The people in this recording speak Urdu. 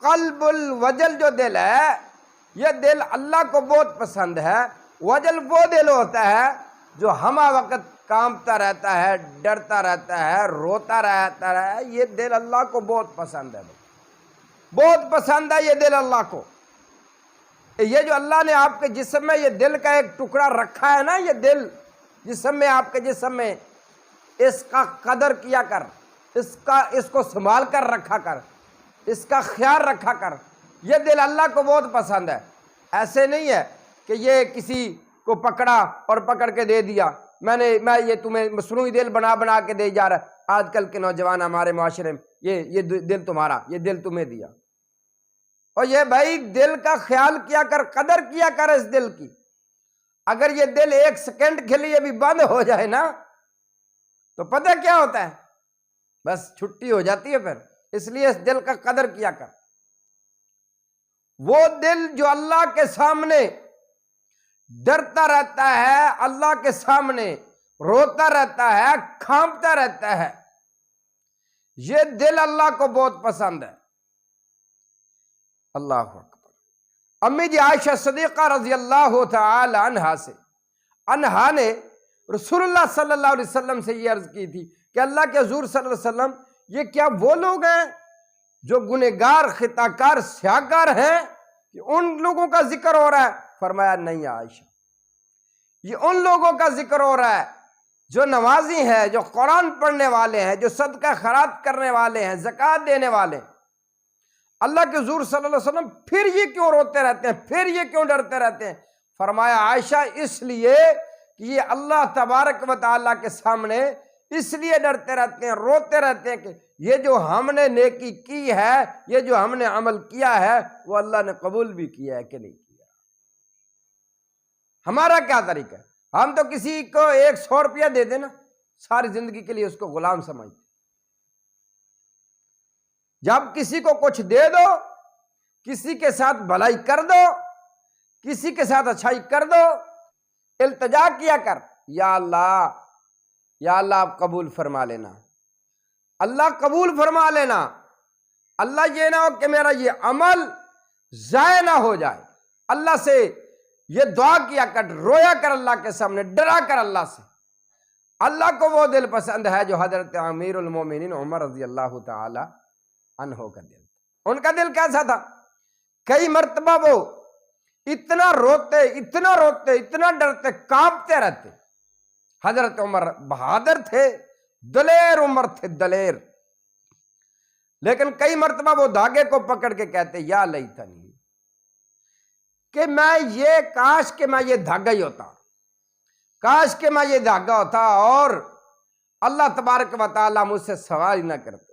قلب الوجل جو دل ہے، یہ دل اللہ کو بہت پسند ہے۔ وجل وہ دل ہوتا ہے جو ہمہ وقت کانپتا رہتا ہے، ڈرتا رہتا ہے، روتا رہتا ہے، یہ دل اللہ کو بہت پسند ہے، بہت پسند ہے یہ دل اللہ کو۔ یہ جو اللہ نے آپ کے جسم میں یہ دل کا ایک ٹکڑا رکھا ہے نا، یہ دل جسم میں، آپ کے جسم میں، اس کا قدر کیا کر، اس کو سنبھال کر رکھا کر، اس کا خیال رکھا کر۔ یہ دل اللہ کو بہت پسند ہے۔ ایسے نہیں ہے کہ یہ کسی کو پکڑا اور پکڑ کے دے دیا، میں یہ تمہیں مصنوعی دل بنا بنا کے دے جا رہا ہے۔ آج کل کے نوجوان ہمارے معاشرے میں یہ دل تمہارا، یہ دل تمہیں دیا۔ اور یہ بھائی دل کا خیال کیا کر، قدر کیا کر اس دل کی۔ اگر یہ دل ایک سیکنڈ کے لیے بھی بند ہو جائے نا تو پتہ کیا ہوتا ہے، بس چھٹی ہو جاتی ہے پھر۔ اس لیے اس دل کا قدر کیا کر۔ وہ دل جو اللہ کے سامنے ڈرتا رہتا ہے، اللہ کے سامنے روتا رہتا ہے، کھانپتا رہتا ہے، یہ دل اللہ کو بہت پسند ہے۔ اللہ اکبر۔ امی جی عائشہ صدیقہ رضی اللہ تعالی عنہا نے رسول اللہ صلی اللہ علیہ وسلم سے یہ عرض کی تھی کہ اللہ کے حضور صلی اللہ علیہ وسلم، یہ کیا وہ لوگ ہیں جو گنہگار، خطاکار، سیاہکار ہیں کہ ان لوگوں کا ذکر ہو رہا ہے؟ فرمایا نہیں عائشہ، یہ ان لوگوں کا ذکر ہو رہا ہے جو نمازی ہیں، جو قرآن پڑھنے والے ہیں، جو صدقہ خیرات کرنے والے ہیں، زکوٰۃ دینے والے ہیں۔ اللہ کے حضور صلی اللہ علیہ وسلم پھر یہ کیوں روتے رہتے ہیں، پھر یہ کیوں ڈرتے رہتے ہیں؟ فرمایا عائشہ اس لیے کہ یہ اللہ تبارک و تعالیٰ کے سامنے اس لیے ڈرتے رہتے ہیں، روتے رہتے ہیں کہ یہ جو ہم نے نیکی کی ہے، یہ جو ہم نے عمل کیا ہے، وہ اللہ نے قبول بھی کیا ہے کہ نہیں کیا۔ ہمارا کیا طریقہ ہے؟ ہم تو کسی کو 100 روپیہ دے دینا، ساری زندگی کے لیے اس کو غلام سمجھتے۔ جب کسی کو کچھ دے دو، کسی کے ساتھ بھلائی کر دو، کسی کے ساتھ اچھائی کر دو، التجا کیا کر، یا اللہ، یا اللہ آپ قبول فرما لینا، اللہ قبول فرما لینا، اللہ یہ نہ ہو کہ میرا یہ عمل ضائع نہ ہو جائے۔ اللہ سے یہ دعا کیا کر، رویا کر اللہ کے سامنے، ڈرا کر اللہ سے۔ اللہ کو وہ دل پسند ہے جو حضرت امیر المومنین عمر رضی اللہ تعالی عنہ کا دل تھا۔ ان کا دل کیسا تھا؟ کئی مرتبہ وہ اتنا روتے، اتنا روتے، اتنا ڈرتے، کانپتے رہتے۔ حضرت عمر بہادر تھے، دلیر عمر تھے، دلیر، لیکن کئی مرتبہ وہ دھاگے کو پکڑ کے کہتے یا لیتنی، کہ میں یہ، کاش کہ میں یہ دھاگا ہی ہوتا، کاش کہ میں یہ دھاگا ہوتا اور اللہ تبارک و تعالیٰ مجھ سے سوال ہی نہ کرتے۔